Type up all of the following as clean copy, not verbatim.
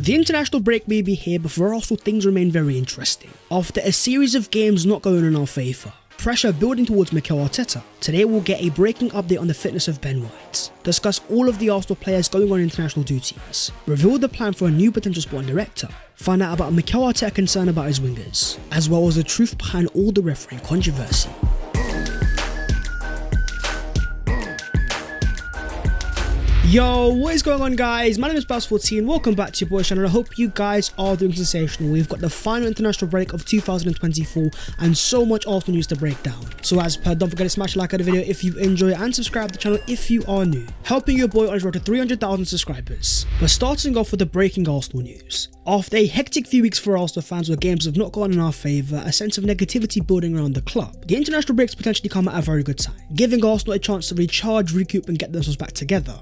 The international break may be here, but for Arsenal things remain very interesting. After a series of games not going in our favour, pressure building towards Mikel Arteta, today we'll get a breaking update on the fitness of Ben White, discuss all of the Arsenal players going on international duties, reveal the plan for a new potential sporting director, find out about Mikel Arteta concern about his wingers, as well as the truth behind all the refereeing controversy. Yo, what is going on guys? My name is Baz14, welcome back to your boys channel. I hope you guys are doing sensational. We've got the final international break of 2024 and so much Arsenal news to break down. So as per, don't forget to smash a like on the video if you enjoy it and subscribe to the channel if you are new, helping your boy on his road to 300,000 subscribers. But starting off with the breaking Arsenal news. After a hectic few weeks for Arsenal fans where games have not gone in our favour, a sense of negativity building around the club, the international breaks potentially come at a very good time, giving Arsenal a chance to recharge, recoup and get themselves back together.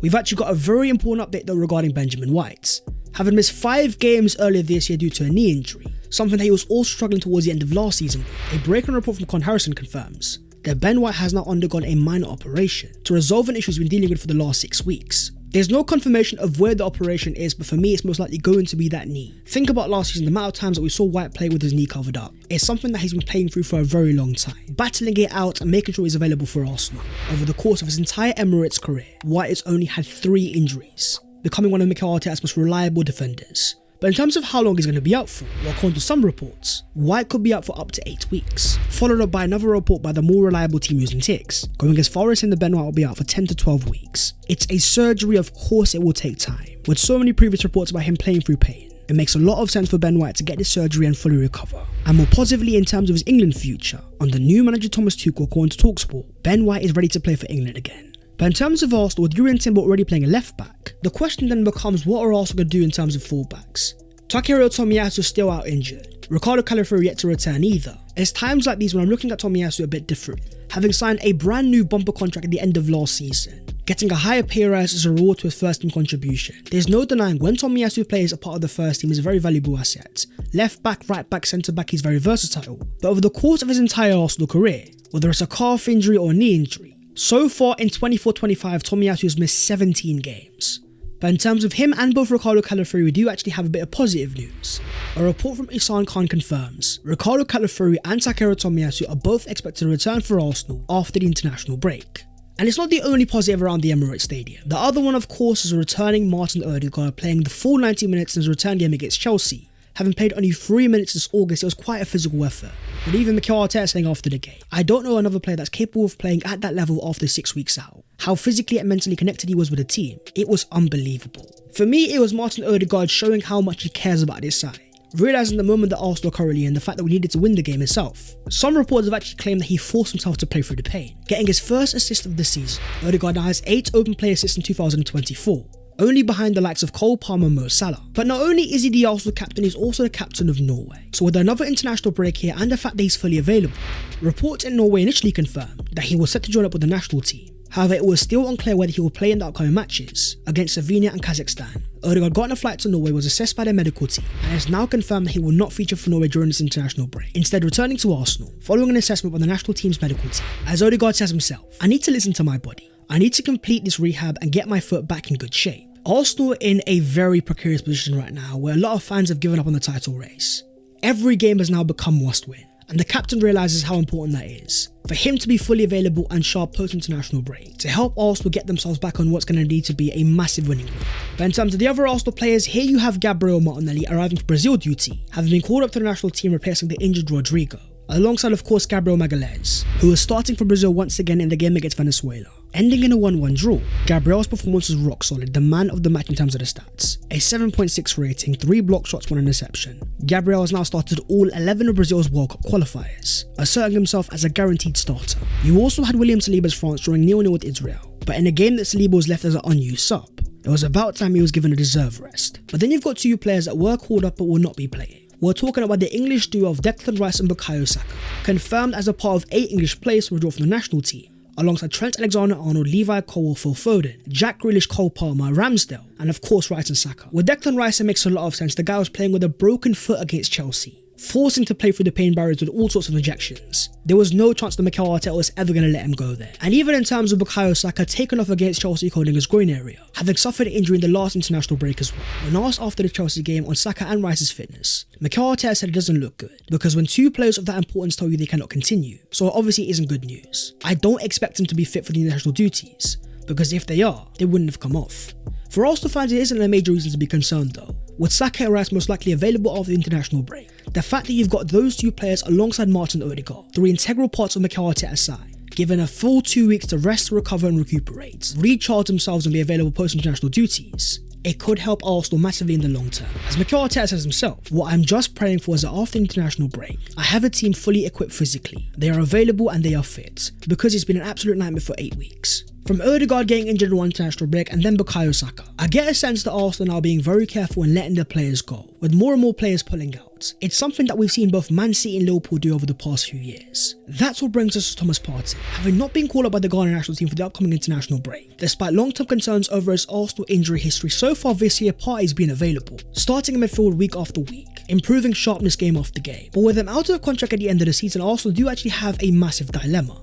We've actually got a very important update though regarding Benjamin White. Having missed 5 games earlier this year due to a knee injury, something that he was also struggling towards the end of last season, a breaking report from Con Harrison confirms that Ben White has now undergone a minor operation to resolve an issue he's been dealing with for the last 6 weeks. There's no confirmation of where the operation is, but for me it's most likely going to be that knee. Think about last season, the amount of times that we saw White play with his knee covered up. It's something that he's been playing through for a very long time, battling it out and making sure he's available for Arsenal. Over the course of his entire Emirates career, White has only had 3 injuries, becoming one of Mikel Arteta's most reliable defenders. But in terms of how long he's going to be out for, well, according to some reports, White could be out for up to 8 weeks, followed up by another report by the more reliable team using ticks, going as far as saying that Ben White will be out for 10 to 12 weeks. It's a surgery, of course it will take time. With so many previous reports about him playing through pain, it makes a lot of sense for Ben White to get this surgery and fully recover. And more positively in terms of his England future, under new manager Thomas Tuchel, according to TalkSport, Ben White is ready to play for England again. But in terms of Arsenal, with Yuri and Timber already playing a left back, the question then becomes what are Arsenal going to do in terms of fullbacks? Takehiro Tomiyasu is still out injured, Ricardo Calafrio yet to return either. It's times like these when I'm looking at Tomiyasu a bit different, having signed a brand new bumper contract at the end of last season, getting a higher pay rise as a reward to his first team contribution. There's no denying when Tomiyasu plays a part of the first team is a very valuable asset. Left back, right back, centre back, he's very versatile. But over the course of his entire Arsenal career, whether it's a calf injury or a knee injury, so far in 24-25 Tomiyasu has missed 17 games. But in terms of him and both Ricardo Calafrio, we do actually have a bit of positive news. A report from Isak confirms Ricardo Calafrio and Takehiro Tomiyasu are both expected to return for Arsenal after the international break. And it's not the only positive around the Emirates Stadium. The other one of course is returning Martin Odegaard playing the full 90 minutes in his return game against Chelsea. Having played only 3 minutes this August, it was quite a physical effort. But even Mikel Arteta saying after the game, I don't know another player that's capable of playing at that level after 6 weeks out. How physically and mentally connected he was with the team, it was unbelievable. For me, it was Martin Odegaard showing how much he cares about this side, realising the moment that Arsenal are currently in, the fact that we needed to win the game itself. Some reports have actually claimed that he forced himself to play through the pain, getting his first assist of the season. Odegaard now has 8 open play assists in 2024. Only behind the likes of Cole Palmer and Mo Salah. But not only is he the Arsenal captain, he's also the captain of Norway. So with another international break here and the fact that he's fully available, reports in Norway initially confirmed that he was set to join up with the national team. However, it was still unclear whether he will play in the upcoming matches against Slovenia and Kazakhstan. Odegaard got on a flight to Norway, was assessed by their medical team, and has now confirmed that he will not feature for Norway during this international break, instead returning to Arsenal following an assessment by the national team's medical team. As Odegaard says himself, I need to listen to my body. I need to complete this rehab and get my foot back in good shape. Arsenal are in a very precarious position right now where a lot of fans have given up on the title race. Every game has now become must win, and the captain realises how important that is. For him to be fully available and sharp post-international break to help Arsenal get themselves back on what's going to need to be a massive winning run. But in terms of the other Arsenal players, here you have Gabriel Martinelli arriving for Brazil duty, having been called up to the national team replacing the injured Rodrigo, alongside of course Gabriel Magalhaes, who is starting for Brazil once again in the game against Venezuela. Ending in a 1-1 draw, Gabriel's performance was rock solid, the man of the match in terms of the stats. A 7.6 rating, 3 block shots, 1 interception. Gabriel has now started all 11 of Brazil's World Cup qualifiers, asserting himself as a guaranteed starter. You also had William Saliba's France drawing 0-0 with Israel, but in a game that Saliba was left as an unused sub, it was about time he was given a deserved rest. But then you've got 2 players that were called up but will not be playing. We're talking about the English duo of Declan Rice and Bukayo Saka, confirmed as a part of 8 English players to withdraw from the national team, alongside Trent Alexander-Arnold, Levi Colwill, Phil Foden, Jack Grealish, Cole Palmer, Ramsdale, and of course Rice and Saka. With Declan Rice, it makes a lot of sense. The guy was playing with a broken foot against Chelsea. forcing him to play through the pain barriers with all sorts of injections. There was no chance that Mikel Arteta was ever going to let him go there. And even in terms of Bukayo Saka taken off against Chelsea holding his groin area, having suffered an injury in the last international break as well. When asked after the Chelsea game on Saka and Rice's fitness, Mikel Arteta said it doesn't look good, because when two players of that importance tell you they cannot continue, so it obviously isn't good news. I don't expect him to be fit for the international duties, because if they are, they wouldn't have come off. For Arsenal fans, it isn't a major reason to be concerned though. With Saka and Rice most likely available after the international break, the fact that you've got those two players alongside Martin Odegaard, three integral parts of Mikel Arteta's side, given a full 2 weeks to rest, recover and recuperate, recharge themselves and be available post-international duties, it could help Arsenal massively in the long term. As Mikel Arteta says himself, what I'm just praying for is that after the international break, I have a team fully equipped physically. They are available and they are fit, because it's been an absolute nightmare for 8 weeks. From Odegaard getting injured in one international break and then Bukayo Saka, I get a sense that Arsenal are now being very careful in letting their players go, with more and more players pulling out. It's something that we've seen both Man City and Liverpool do over the past few years. That's what brings us to Thomas Partey, having not been called up by the Ghana national team for the upcoming international break. Despite long-term concerns over his Arsenal injury history, so far this year Partey's been available, starting in midfield week after week, improving sharpness game after game. But with him out of contract at the end of the season, Arsenal do actually have a massive dilemma.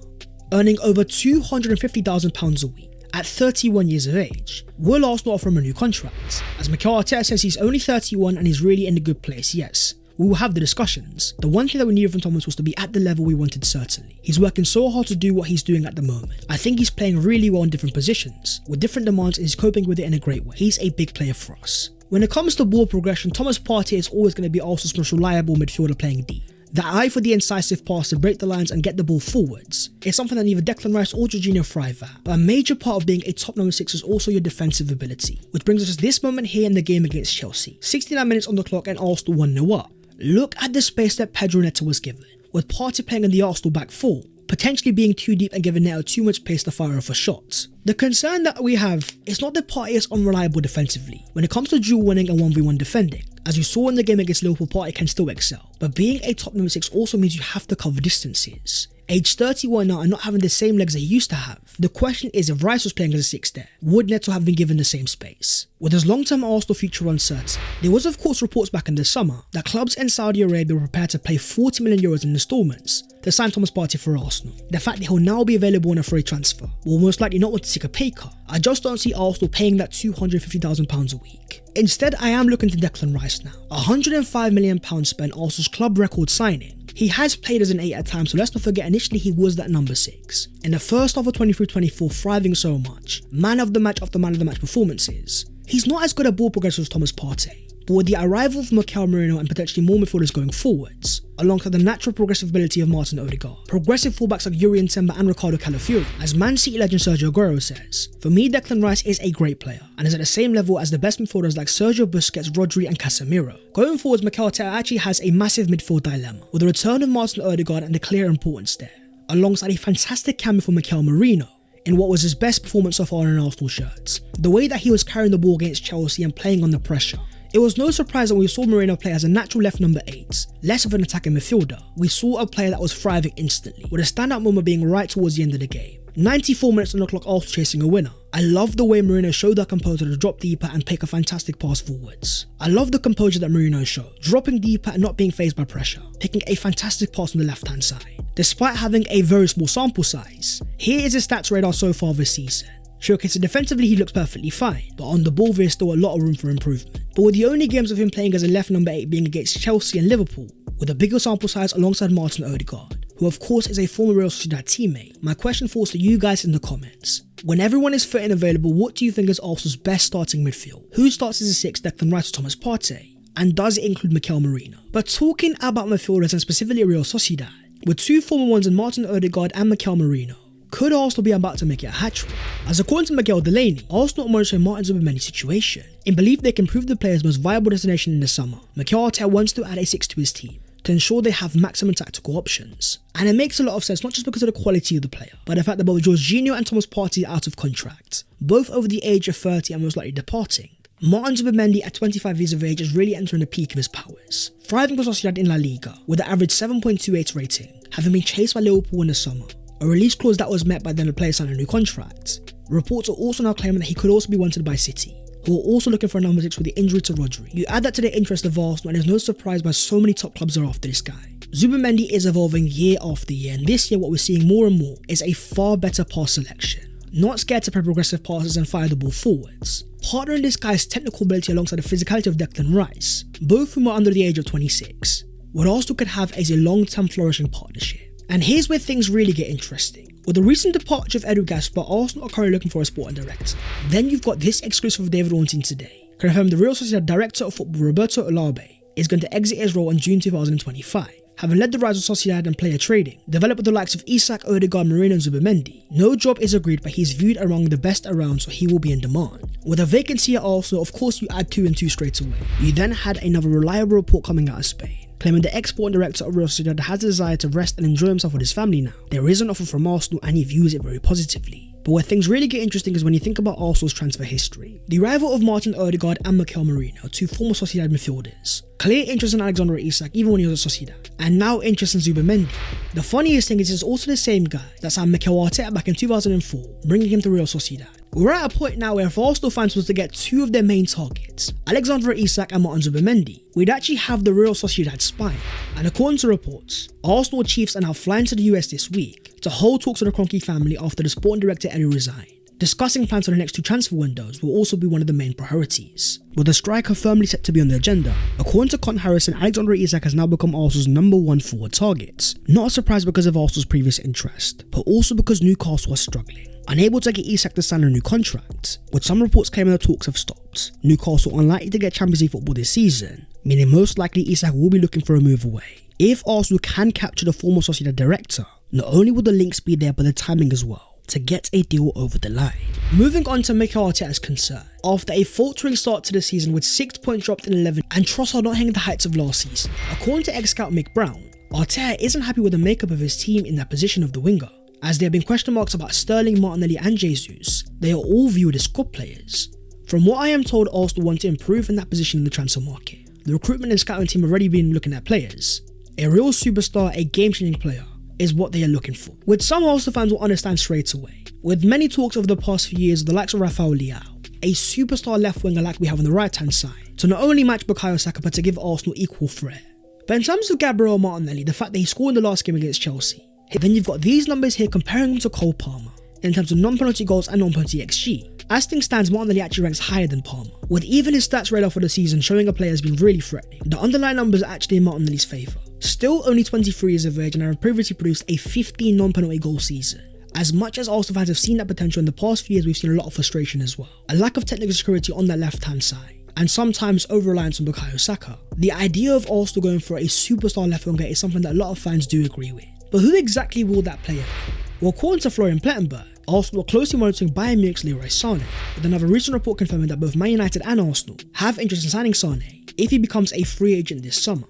Earning over £250,000 a week at 31 years of age, will Arsenal offer him a new contract? As Mikel Arteta says, he's only 31 and he's really in a good place. Yes, we will have the discussions. The one thing that we needed from Thomas was to be at the level we wanted, certainly. He's working so hard to do what he's doing at the moment. I think he's playing really well in different positions, with different demands, and he's coping with it in a great way. He's a big player for us. When it comes to ball progression, Thomas Partey is always going to be Arsenal's most reliable midfielder playing deep. That eye for the incisive pass to break the lines and get the ball forwards is something that neither Declan Rice or Jorginho thrive at. But a major part of being a top number 6 is also your defensive ability, which brings us to this moment here in the game against Chelsea. 69 minutes on the clock and Arsenal 1-0 up. Look at the space that Pedro Neto was given, with Partey playing in the Arsenal back four, potentially being too deep and giving Neto too much pace to fire off a shot. The concern that we have is not that Partey is unreliable defensively when it comes to duel winning and 1v1 defending. As you saw in the game against Liverpool, Partey can still excel, but being a top number 6 also means you have to cover distances. Aged 31 now and not having the same legs that he used to have, the question is, if Rice was playing as a 6 there, would Neto have been given the same space? With his long-term Arsenal future uncertain, there was of course reports back in the summer that clubs in Saudi Arabia were prepared to pay €40 million in instalments to sign Thomas Partey for Arsenal. The fact that he'll now be available on a free transfer will most likely not want to take a pay cut. I just don't see Arsenal paying that £250,000 a week. Instead, I am looking to Declan Rice now. £105 million spent, Arsenal's club record signing. He has played as an 8 at times, so let's not forget initially he was that number 6. In the first half of 23-24, thriving so much, man of the match after man of the match performances. He's not as good at ball progression as Thomas Partey, but with the arrival of Mikel Merino and potentially more midfielders going forwards, alongside the natural progressive ability of Martin Odegaard, progressive fullbacks like Yuri Timber and Ricardo Calafiori, as Man City legend Sergio Aguero says, for me Declan Rice is a great player and is at the same level as the best midfielders like Sergio Busquets, Rodri and Casemiro. Going forwards, Mikel Arteta actually has a massive midfield dilemma, with the return of Martin Odegaard and the clear importance there, alongside a fantastic cameo for Mikel Merino in what was his best performance so far in an Arsenal shirt. The way that he was carrying the ball against Chelsea and playing on the pressure. It was no surprise that we saw Merino play as a natural left number 8, less of an attacking midfielder. We saw a player that was thriving instantly, with a standout moment being right towards the end of the game. 94 minutes on the clock, Arsenal chasing a winner. I love the way Merino showed that composure to drop deeper and pick a fantastic pass forwards. I love the composure that Merino showed, dropping deeper and not being fazed by pressure, picking a fantastic pass on the left hand side. Despite having a very small sample size, here is his stats radar so far this season. Showcasing defensively he looks perfectly fine, but on the ball there's still a lot of room for improvement. But with the only games of him playing as a left number 8 being against Chelsea and Liverpool, with a bigger sample size alongside Martin Odegaard, who of course is a former Real Sociedad teammate, my question falls to you guys in the comments. When everyone is fit and available, what do you think is Arsenal's best starting midfield? Who starts as a 6, Declan Rice or Thomas Partey? And does it include Mikel Merino? But talking about midfielders and specifically Real Sociedad, with 2 former ones in Martin Odegaard and Mikel Merino, could Arsenal be about to make it a hat-trick? As according to Miguel Delaney, Arsenal are monitoring Martin Zubimeny's situation. In belief they can prove the player's most viable destination in the summer, Mikel Arteta wants to add a 6 to his team to ensure they have maximum tactical options. And it makes a lot of sense, not just because of the quality of the player, but the fact that both Jorginho and Thomas Partey are out of contract, both over the age of 30 and most likely departing. Martin Zubimendi at 25 years of age is really entering the peak of his powers, thriving for Sociedad in La Liga with an average 7.28 rating, having been chased by Liverpool in the summer. A release clause that was met by then the player signed a new contract. Reports are also now claiming that he could also be wanted by City. who are also looking for a number 6 with the injury to Rodri. You add that to the interest of Arsenal and there's no surprise why so many top clubs are after this guy. Zubimendi is evolving year after year, and this year what we're seeing more and more is a far better pass selection. Not scared to play progressive passes and fire the ball forwards. Partnering this guy's technical ability alongside the physicality of Declan Rice, both of whom are under the age of 26, what Arsenal could have is a long-term flourishing partnership. And here's where things really get interesting. With the recent departure of Edu Gaspar, Arsenal are currently looking for a sporting director. Then you've got this exclusive of David Ornstein today, confirming the Real Sociedad director of football Roberto Olabe is going to exit his role in June 2025. Having led the rise of Sociedad and player trading, developed with the likes of Isak, Odegaard, Moreno and Zubimendi, no job is agreed, but he's viewed among the best around, so he will be in demand. With a vacancy at Arsenal, of course you add 2 and 2 straight away. You then had another reliable report coming out of Spain, claiming the ex-sporting director of Real Sociedad has a desire to rest and enjoy himself with his family now. There is an offer from Arsenal and he views it very positively. But where things really get interesting is when you think about Arsenal's transfer history. The arrival of Martin Odegaard and Mikel Moreno, 2 former Sociedad midfielders. Clear interest in Alexander Isak even when he was at Sociedad. And now interest in Zubimendi. The funniest thing is it's also the same guy that signed Mikel Arteta back in 2004, bringing him to Real Sociedad. We're at a point now where if Arsenal fans was to get 2 of their main targets, Alexander Isak and Martin Zubimendi, we'd actually have the Real Sociedad spine. And according to reports, Arsenal chiefs are now flying to the US this week to hold talks with the Kroenke family after the sporting director Edu resigned. Discussing plans for the next 2 transfer windows will also be one of the main priorities, with the striker firmly set to be on the agenda. According to Con Harrison, Alexander Isak has now become Arsenal's number 1 forward target. Not a surprise because of Arsenal's previous interest, but also because Newcastle was struggling, unable to get Isak to sign a new contract, with some reports claiming the talks have stopped. Newcastle unlikely to get Champions League football this season, meaning most likely Isak will be looking for a move away. If Arsenal can capture the former Sociedad director, not only will the links be there but the timing as well, to get a deal over the line. Moving on to Mikel Arteta's concern. After a faltering start to the season with 6 points dropped in 11 and Trossard not hitting the heights of last season, according to ex-scout Mick Brown, Arteta isn't happy with the makeup of his team in that position of the winger. As there have been question marks about Sterling, Martinelli and Jesus, they are all viewed as squad players. From what I am told, Arsenal want to improve in that position in the transfer market. The recruitment and scouting team have already been looking at players. A real superstar, a game-changing player, is what they are looking for, which some Arsenal fans will understand straight away. With many talks over the past few years of the likes of Rafael Leao, a superstar left winger like we have on the right hand side, to not only match Bukayo Saka but to give Arsenal equal threat. But in terms of Gabriel Martinelli, the fact that he scored in the last game against Chelsea, then you've got these numbers here comparing him to Cole Palmer in terms of non-penalty goals and non-penalty XG. As things stands, Martinelli actually ranks higher than Palmer, with even his stats radar for the season showing a player has been really threatening. The underlying numbers are actually in Martinelli's favour. Still only 23 years of age and have previously produced a 15 non-penalty goal season. As much as Arsenal fans have seen that potential, in the past few years we've seen a lot of frustration as well. A lack of technical security on that left hand side, and sometimes over-reliance on Bukayo Saka. The idea of Arsenal going for a superstar left winger is something that a lot of fans do agree with. But who exactly will that player be? Well, according to Florian Plettenberg, Arsenal are closely monitoring Bayern Munich's Leroy Sané, with another recent report confirming that both Man United and Arsenal have interest in signing Sané if he becomes a free agent this summer.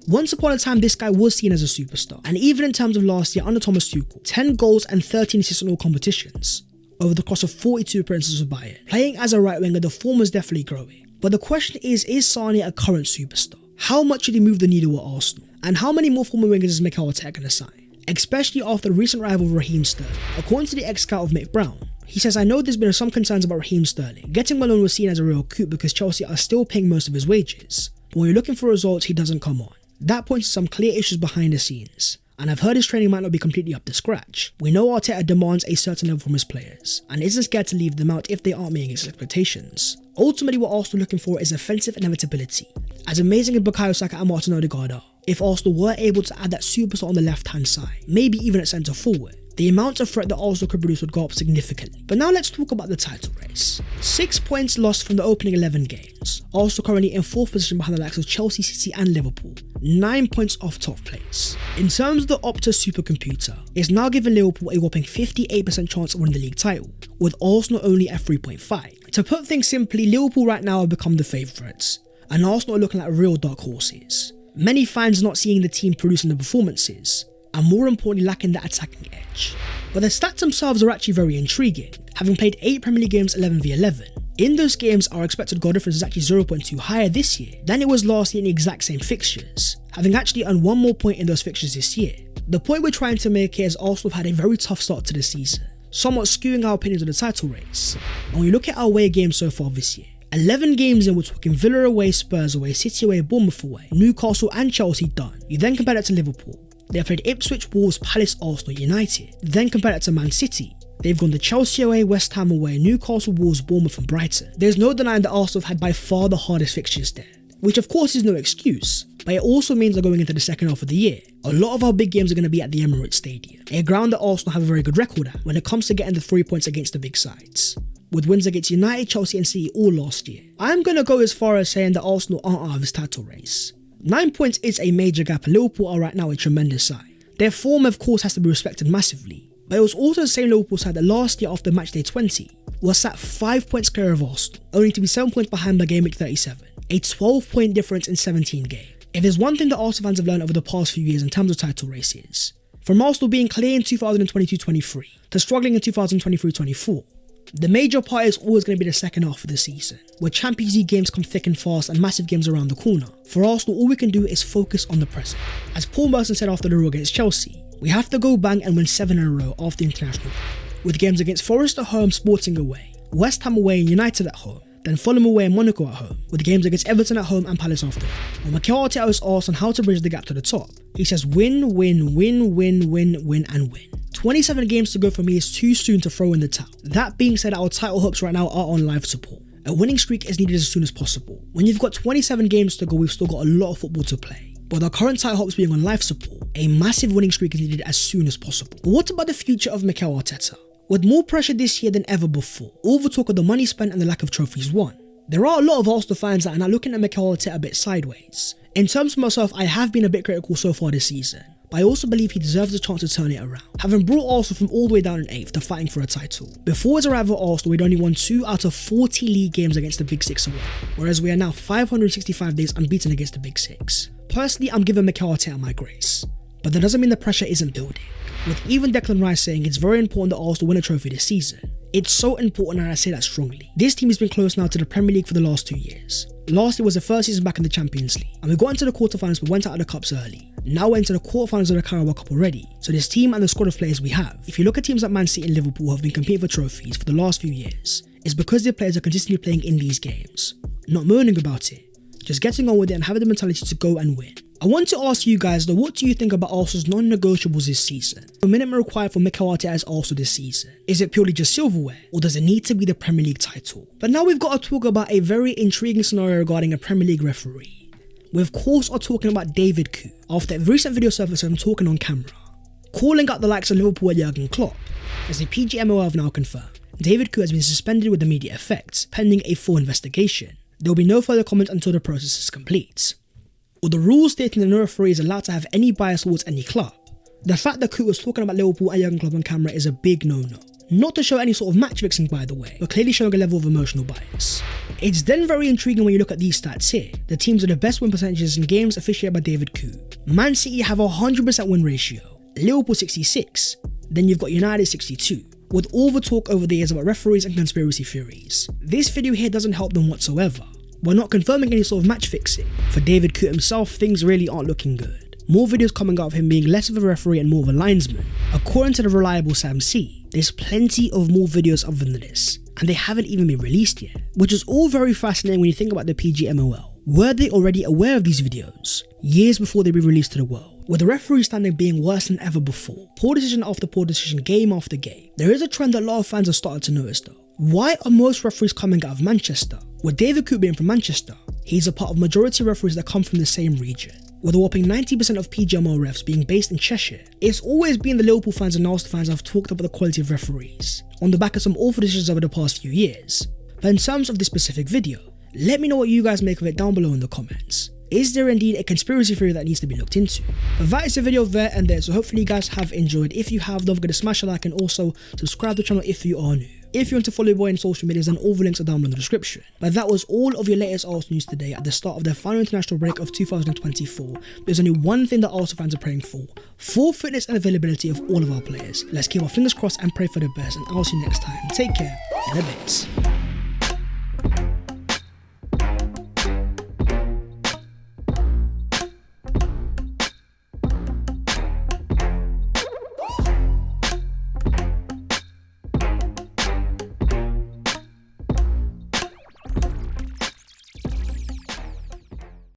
Once upon a time, this guy was seen as a superstar, and even in terms of last year under Thomas Tuchel, 10 goals and 13 assists in all competitions over the course of 42 appearances with Bayern. Playing as a right winger, the form is definitely growing. But the question is Sané a current superstar? How much should he move the needle at Arsenal? And how many more former wingers is Mikel Arteta going to sign? Especially after the recent arrival of Raheem Sterling. According to the ex-scout of Mick Brown, he says, I know there's been some concerns about Raheem Sterling. Getting him alone was seen as a real coup because Chelsea are still paying most of his wages. But when you're looking for results, he doesn't come on. That points to some clear issues behind the scenes. And I've heard his training might not be completely up to scratch. We know Arteta demands a certain level from his players, and isn't scared to leave them out if they aren't meeting his expectations. Ultimately, what Arsenal are looking for is offensive inevitability. As amazing as Bukayo Saka and Martin Odegaard are, if Arsenal were able to add that superstar on the left-hand side, maybe even at centre forward, the amount of threat that Arsenal could produce would go up significantly. But now let's talk about the title race. 6 points lost from the opening 11 games. Arsenal currently in 4th position behind the likes of Chelsea, City and Liverpool. 9 points off top place. In terms of the Opta supercomputer, it's now giving Liverpool a whopping 58% chance of winning the league title, with Arsenal only at 3.5. To put things simply, Liverpool right now have become the favourites, and Arsenal are looking like real dark horses. Many fans not seeing the team producing the performances, and more importantly lacking that attacking edge. But the stats themselves are actually very intriguing, having played 8 Premier League games 11v11. In those games, our expected goal difference is actually 0.2 higher this year than it was last year in the exact same fixtures, having actually earned 1 more point in those fixtures this year. The point we're trying to make here is Arsenal have had a very tough start to the season, somewhat skewing our opinions of the title race. And when you look at our away games so far this year, 11 games in, we're talking Villa away, Spurs away, City away, Bournemouth away, Newcastle and Chelsea done. You then compare that to Liverpool. They played Ipswich, Wolves, Palace, Arsenal, United. Then compare that to Man City. They've gone to Chelsea away, West Ham away, Newcastle, Wolves, Bournemouth and Brighton. There's no denying that Arsenal have had by far the hardest fixtures there, which of course is no excuse, but it also means that going into the second half of the year, a lot of our big games are going to be at the Emirates Stadium, a ground that Arsenal have a very good record at when it comes to getting the 3 points against the big sides, with wins against United, Chelsea and City all last year. I'm going to go as far as saying that Arsenal aren't out of this title race. 9 points is a major gap, and Liverpool are right now a tremendous side. Their form of course has to be respected massively, but it was also the same Liverpool side that last year after matchday 20 was sat 5 points clear of Arsenal, only to be 7 points behind by game week 37, a 12-point difference in 17 games. If there's one thing that Arsenal fans have learned over the past few years in terms of title races, from Arsenal being clear in 2022-23 to struggling in 2023-24, the major part is always going to be the second half of the season, where Champions League games come thick and fast and massive games around the corner. For Arsenal, all we can do is focus on the present. As Paul Merson said after the draw against Chelsea, we have to go bang and win 7 in a row after international break, with games against Forest at home, Sporting away, West Ham away and United at home, then Fulham away and Monaco at home, with games against Everton at home and Palace after that. When Mikel Arteta was asked on how to bridge the gap to the top, he says win, win, win, win, win, win and win. 27 games to go for me is too soon to throw in the towel. That being said, our title hopes right now are on life support. A winning streak is needed as soon as possible. When you've got 27 games to go, we've still got a lot of football to play. But with our current title hopes being on life support, a massive winning streak is needed as soon as possible. But what about the future of Mikel Arteta? With more pressure this year than ever before, all the talk of the money spent and the lack of trophies won, there are a lot of Arsenal fans that are now looking at Mikel Arteta a bit sideways. In terms of myself, I have been a bit critical so far this season, but I also believe he deserves a chance to turn it around, having brought Arsenal from all the way down in 8th to fighting for a title. Before his arrival at Arsenal, we'd only won 2 out of 40 league games against the Big Six away, whereas we are now 565 days unbeaten against the Big Six. Personally, I'm giving Mikel Arteta my grace, but that doesn't mean the pressure isn't building. With even Declan Rice saying it's very important that Arsenal win a trophy this season, it's so important and I say that strongly. This team has been close now to the Premier League for the last 2 years. Last year was the first season back in the Champions League, and we got into the quarterfinals but went out of the cups early. Now we're into the quarterfinals of the Carabao Cup already, so this team and the squad of players we have, if you look at teams like Man City and Liverpool who have been competing for trophies for the last few years, it's because their players are consistently playing in these games. Not moaning about it, just getting on with it and having the mentality to go and win. I want to ask you guys though, what do you think about Arsenal's non-negotiables this season? The minimum required for Mikel Arteta as Arsenal this season. Is it purely just silverware, or does it need to be the Premier League title? But now we've got to talk about a very intriguing scenario regarding a Premier League referee. We of course are talking about David Koo, after a recent video surfaced of him talking on camera, calling out the likes of Liverpool and Jurgen Klopp. As the PGMOL have now confirmed, David Koo has been suspended with immediate effect, pending a full investigation. There will be no further comment until the process is complete. With the rules stating that no referee is allowed to have any bias towards any club, the fact that Koo was talking about Liverpool and Jurgen Klopp on camera is a big no-no. Not to show any sort of match fixing by the way, but clearly showing a level of emotional bias. It's then very intriguing when you look at these stats here. The teams with the best win percentages in games officiated by David Koo. Man City have a 100% win ratio, Liverpool 66, then you've got United 62. With all the talk over the years about referees and conspiracy theories, this video here doesn't help them whatsoever. We're not confirming any sort of match fixing. For David Koo himself, things really aren't looking good. More videos coming out of him being less of a referee and more of a linesman. According to the reliable Sam C, there's plenty of more videos other than this, and they haven't even been released yet. Which is all very fascinating when you think about the PGMOL. Were they already aware of these videos years before they were released to the world? With the referee standing being worse than ever before, poor decision after poor decision, game after game, there is a trend that a lot of fans have started to notice though. Why are most referees coming out of Manchester? With David Koo being from Manchester, he's a part of majority referees that come from the same region. With a whopping 90% of PGMOL refs being based in Cheshire, it's always been the Liverpool fans and Arsenal fans have talked about the quality of referees, on the back of some awful decisions over the past few years. But in terms of this specific video, let me know what you guys make of it down below in the comments. Is there indeed a conspiracy theory that needs to be looked into? But that is the video there and there, so hopefully you guys have enjoyed. If you have, don't forget to smash a like and also subscribe to the channel if you are new. If you want to follow your boy on social medias, then all the links are down below in the description. But that was all of your latest Arsenal news today at the start of the final international break of 2024. There's only one thing that Arsenal fans are praying for: full fitness and availability of all of our players. Let's keep our fingers crossed and pray for the best, and I'll see you next time. Take care, in a bit.